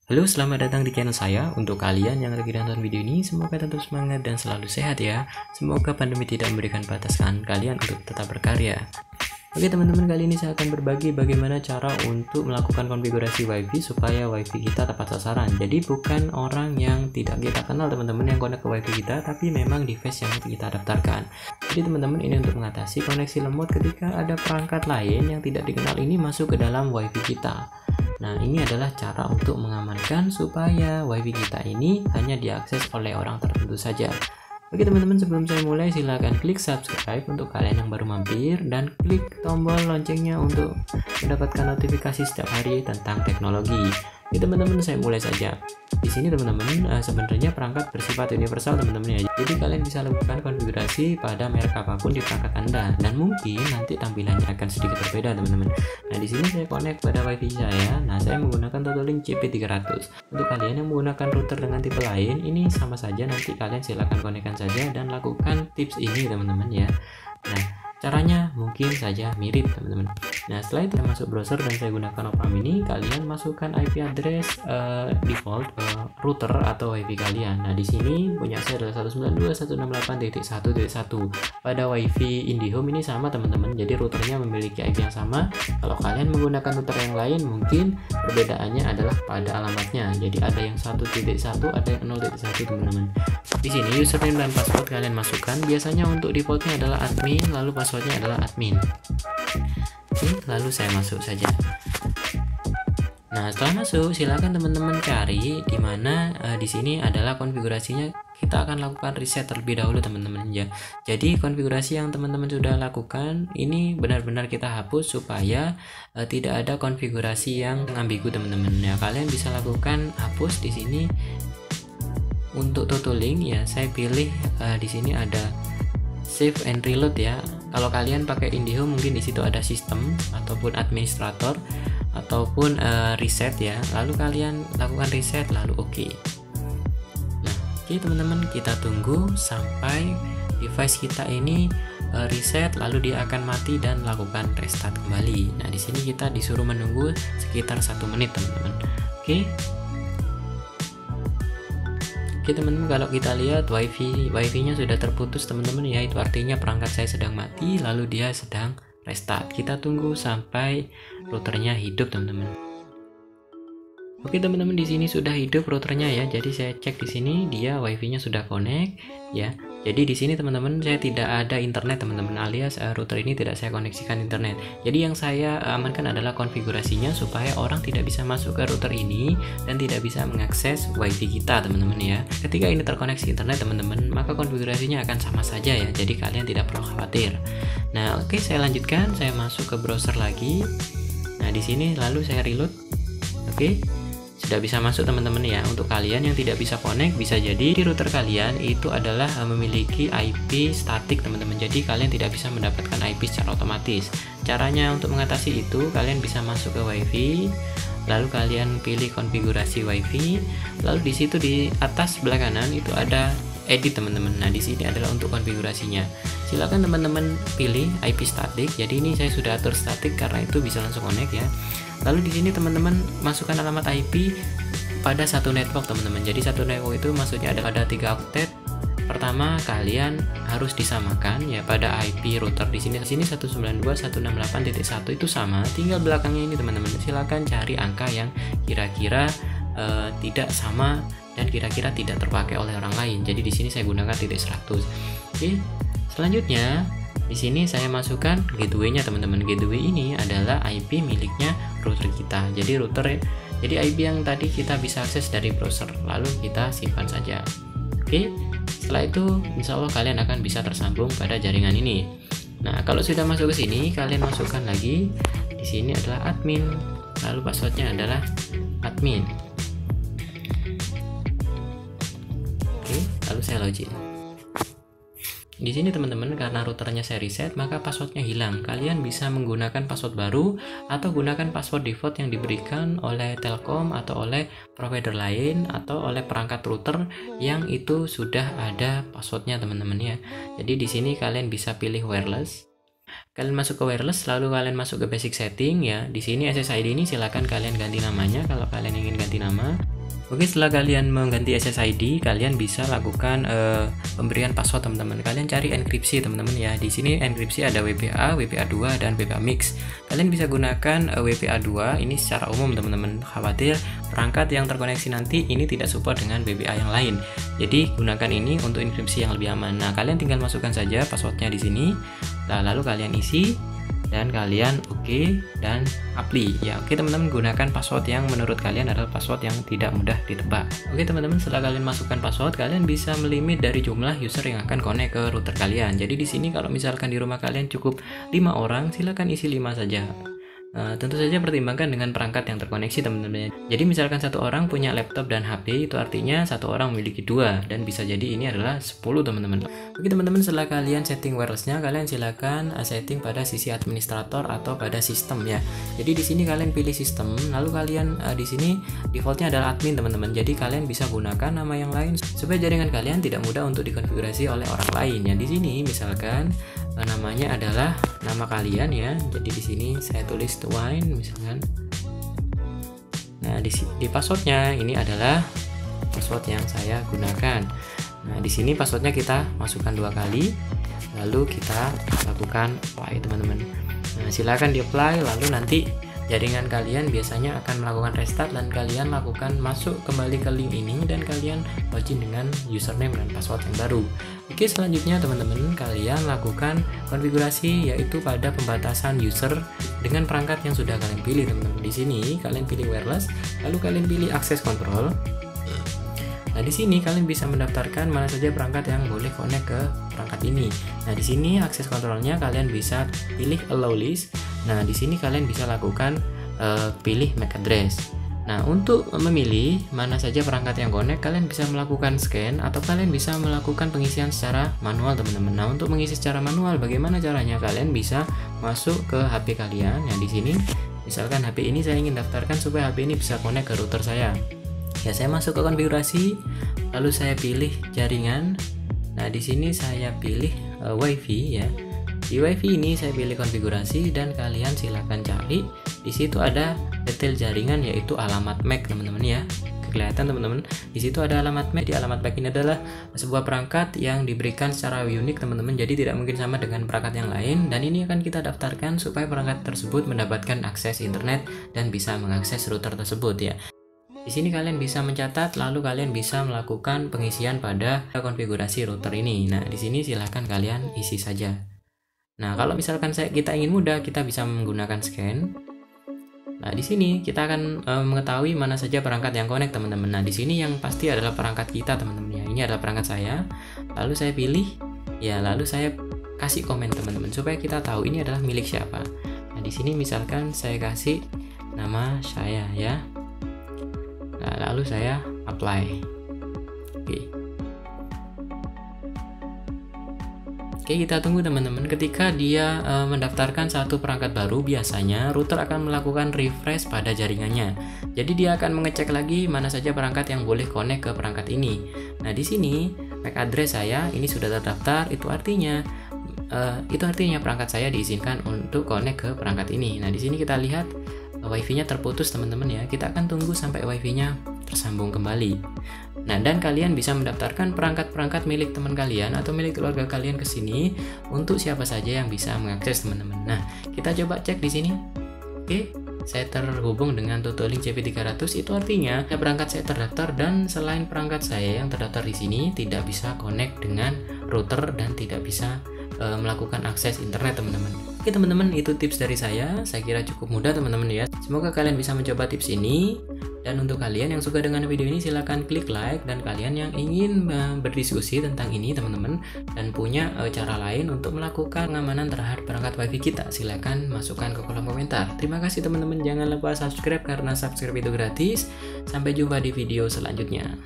Halo, selamat datang di channel saya. Untuk kalian yang lagi nonton video ini, semoga tetap semangat dan selalu sehat ya. Semoga pandemi tidak memberikan batasan kalian untuk tetap berkarya. Oke teman-teman, kali ini saya akan berbagi bagaimana cara untuk melakukan konfigurasi WiFi supaya WiFi kita tepat sasaran. Jadi bukan orang yang tidak kita kenal teman-teman yang connect ke WiFi kita, tapi memang device yang kita daftarkan. Jadi teman-teman, ini untuk mengatasi koneksi lemot ketika ada perangkat lain yang tidak dikenal ini masuk ke dalam WiFi kita. Nah, ini adalah cara untuk mengamankan supaya WiFi kita ini hanya diakses oleh orang tertentu saja. Oke teman-teman, sebelum saya mulai silahkan klik subscribe untuk kalian yang baru mampir dan klik tombol loncengnya untuk mendapatkan notifikasi setiap hari tentang teknologi. Oke teman-teman, saya mulai saja. Di sini teman-teman, sebenarnya perangkat bersifat universal teman-teman ya. Jadi kalian bisa lakukan konfigurasi pada merek apapun di perangkat Anda dan mungkin nanti tampilannya akan sedikit berbeda teman-teman. Nah, di sini saya connect pada WiFi saya. Nah, saya menggunakan Totolink CP300. Untuk kalian yang menggunakan router dengan tipe lain, ini sama saja, nanti kalian silakan konekkan saja dan lakukan tips ini teman-teman ya. Nah, caranya mungkin saja mirip teman-teman. Nah, setelah itu saya masuk browser dan saya gunakan Opera Mini. Kalian masukkan IP address default router atau WiFi kalian. Nah, di sini punya saya adalah 192.168.1.1. Pada WiFi IndiHome ini sama teman-teman. Jadi routernya memiliki IP yang sama. Kalau kalian menggunakan router yang lain, mungkin perbedaannya adalah pada alamatnya. Jadi ada yang 1.1, ada yang 0.1 teman-teman. Di sini username dan password kalian masukkan. Biasanya untuk defaultnya adalah admin, lalu passwordnya adalah admin. Oke, lalu saya masuk saja. Nah, setelah masuk silakan teman-teman cari di mana di sini adalah konfigurasinya. Kita akan lakukan reset terlebih dahulu teman-teman ya. Jadi konfigurasi yang teman-teman sudah lakukan ini benar-benar kita hapus supaya tidak ada konfigurasi yang ambigu teman-teman ya. Kalian bisa lakukan hapus di sini. Untuk Totolink ya, saya pilih di sini ada save and reload ya. Kalau kalian pakai IndiHome mungkin di situ ada sistem ataupun administrator ataupun reset ya. Lalu kalian lakukan reset lalu oke. Nah, oke teman-teman, kita tunggu sampai device kita ini reset lalu dia akan mati dan lakukan restart kembali. Nah, di sini kita disuruh menunggu sekitar 1 menit teman-teman. Oke. Oke teman-teman, kalau kita lihat wifi-nya sudah terputus teman-teman ya, itu artinya perangkat saya sedang mati lalu dia sedang restart. Kita tunggu sampai routernya hidup teman-teman. Oke teman-teman, di sini sudah hidup routernya ya. Jadi saya cek di sini dia wifi-nya sudah connect ya. Jadi di sini teman-teman saya tidak ada internet teman-teman, alias router ini tidak saya koneksikan internet. Jadi yang saya amankan adalah konfigurasinya supaya orang tidak bisa masuk ke router ini dan tidak bisa mengakses wifi kita teman-teman ya. Ketika ini terkoneksi internet teman-teman, maka konfigurasinya akan sama saja ya. Jadi kalian tidak perlu khawatir. Nah, oke, saya lanjutkan, saya masuk ke browser lagi. Nah, di sini lalu saya reload. Oke. Sudah bisa masuk teman-teman ya. Untuk kalian yang tidak bisa connect, bisa jadi di router kalian itu adalah memiliki IP statik teman-teman. Jadi kalian tidak bisa mendapatkan IP secara otomatis. Caranya untuk mengatasi itu, kalian bisa masuk ke WiFi, lalu kalian pilih konfigurasi WiFi, lalu di situ di atas sebelah kanan itu ada edit teman-teman. Nah, di sini adalah untuk konfigurasinya. Silakan teman-teman pilih IP statik. Jadi ini saya sudah atur statik karena itu bisa langsung connect ya. Lalu di sini teman-teman masukkan alamat IP pada satu network teman-teman. Jadi satu network itu maksudnya ada 3 oktet. Pertama, kalian harus disamakan ya pada IP router di sini. 192.168.1 itu sama. Tinggal belakangnya ini teman-teman. Silakan cari angka yang kira-kira tidak sama dan kira-kira tidak terpakai oleh orang lain. Jadi di sini saya gunakan .100. Oke. Selanjutnya di sini saya masukkan gateway-nya teman-teman. Gateway ini adalah IP miliknya router kita. Jadi IP yang tadi kita bisa akses dari browser. Lalu kita simpan saja. Oke. Setelah itu insya Allah kalian akan bisa tersambung pada jaringan ini. Nah, kalau sudah masuk ke sini, kalian masukkan lagi. Di sini adalah admin. Lalu passwordnya adalah admin. Oke, lalu saya login. Di sini teman-teman, karena routernya saya reset, maka passwordnya hilang. Kalian bisa menggunakan password baru atau gunakan password default yang diberikan oleh Telkom atau oleh provider lain atau oleh perangkat router yang itu sudah ada passwordnya teman-teman ya. Jadi di sini kalian bisa pilih wireless. Kalian masuk ke wireless, lalu kalian masuk ke basic setting ya. Di sini SSID ini silakan kalian ganti namanya kalau kalian ingin ganti nama. Oke, setelah kalian mengganti SSID, kalian bisa lakukan pemberian password teman-teman. Kalian cari enkripsi teman-teman ya. Di sini enkripsi ada WPA, WPA2 dan WPA mix. Kalian bisa gunakan WPA2 ini secara umum teman-teman. Khawatir perangkat yang terkoneksi nanti ini tidak support dengan WPA yang lain. Jadi gunakan ini untuk enkripsi yang lebih aman. Nah, kalian tinggal masukkan saja passwordnya di sini. Nah, lalu kalian isi dan kalian oke dan apply ya. Oke teman-teman, gunakan password yang menurut kalian adalah password yang tidak mudah ditebak. Oke teman-teman, setelah kalian masukkan password, kalian bisa melimit dari jumlah user yang akan connect ke router kalian. Jadi di sini kalau misalkan di rumah kalian cukup 5 orang, silakan isi 5 saja. Tentu saja pertimbangkan dengan perangkat yang terkoneksi teman-teman. Jadi misalkan satu orang punya laptop dan HP, itu artinya satu orang memiliki 2 dan bisa jadi ini adalah 10 teman-teman. Oke teman-teman, setelah kalian setting wirelessnya, kalian silakan setting pada sisi administrator atau pada sistem ya. Jadi di sini kalian pilih sistem, lalu kalian di sini defaultnya adalah admin teman-teman. Jadi kalian bisa gunakan nama yang lain supaya jaringan kalian tidak mudah untuk dikonfigurasi oleh orang lain ya. Di sini misalkan namanya adalah nama kalian ya. Jadi di sini saya tulis Twine misalkan. Nah, di passwordnya ini adalah password yang saya gunakan. Nah, di sini passwordnya kita masukkan 2 kali, lalu kita lakukan apply teman-teman. Nah, silakan di apply, lalu nanti jaringan kalian biasanya akan melakukan restart dan kalian lakukan masuk kembali ke link ini dan kalian login dengan username dan password yang baru. Oke, selanjutnya teman-teman, kalian lakukan konfigurasi yaitu pada pembatasan user dengan perangkat yang sudah kalian pilih teman-teman. Di sini kalian pilih wireless, lalu kalian pilih access control. Nah, di sini kalian bisa mendaftarkan mana saja perangkat yang boleh connect ke perangkat ini. Nah, di sini akses kontrolnya kalian bisa pilih allow list. Nah, di sini kalian bisa lakukan pilih MAC address. Nah, untuk memilih mana saja perangkat yang connect, kalian bisa melakukan scan atau kalian bisa melakukan pengisian secara manual teman-teman. Nah, untuk mengisi secara manual bagaimana caranya? Kalian bisa masuk ke HP kalian. Nah, di sini misalkan HP ini saya ingin daftarkan supaya HP ini bisa connect ke router saya. Ya, saya masuk ke konfigurasi, lalu saya pilih jaringan. Nah, di sini saya pilih WiFi ya. Di WiFi ini saya pilih konfigurasi dan kalian silahkan cari. Di situ ada detail jaringan yaitu alamat MAC teman-teman ya. Kelihatan teman-teman. Di situ ada alamat MAC. Di alamat MAC ini adalah sebuah perangkat yang diberikan secara unik teman-teman. Jadi tidak mungkin sama dengan perangkat yang lain dan ini akan kita daftarkan supaya perangkat tersebut mendapatkan akses internet dan bisa mengakses router tersebut ya. Di sini kalian bisa mencatat, lalu kalian bisa melakukan pengisian pada konfigurasi router ini. Nah, di sini silahkan kalian isi saja. Nah, kalau misalkan kita ingin mudah, kita bisa menggunakan scan. Nah, di sini kita akan mengetahui mana saja perangkat yang connect teman-teman. Nah, di sini yang pasti adalah perangkat kita teman-teman ya. Ini adalah perangkat saya. Lalu saya pilih, ya, lalu saya kasih komen teman-teman supaya kita tahu ini adalah milik siapa. Nah, di sini misalkan saya kasih nama saya ya. Nah, lalu saya apply. Oke, kita tunggu teman-teman. Ketika dia mendaftarkan satu perangkat baru, biasanya router akan melakukan refresh pada jaringannya. Jadi dia akan mengecek lagi mana saja perangkat yang boleh connect ke perangkat ini. Nah, di sini MAC address saya ini sudah terdaftar. Itu artinya perangkat saya diizinkan untuk connect ke perangkat ini. Nah, di sini kita lihat WiFi-nya terputus teman-teman ya. Kita akan tunggu sampai WiFi-nya tersambung kembali. Nah, dan kalian bisa mendaftarkan perangkat-perangkat milik teman kalian atau milik keluarga kalian ke sini untuk siapa saja yang bisa mengakses teman-teman. Nah, kita coba cek di sini. Oke, saya terhubung dengan Tutulink CP300. Itu artinya perangkat saya terdaftar dan selain perangkat saya yang terdaftar di sini tidak bisa connect dengan router dan tidak bisa melakukan akses internet teman-teman. Oke teman-teman, itu tips dari saya kira cukup mudah teman-teman ya. Semoga kalian bisa mencoba tips ini. Dan untuk kalian yang suka dengan video ini silahkan klik like, dan kalian yang ingin berdiskusi tentang ini teman-teman dan punya cara lain untuk melakukan pengamanan terhadap perangkat WiFi kita, silahkan masukkan ke kolom komentar. Terima kasih teman-teman, jangan lupa subscribe karena subscribe itu gratis. Sampai jumpa di video selanjutnya.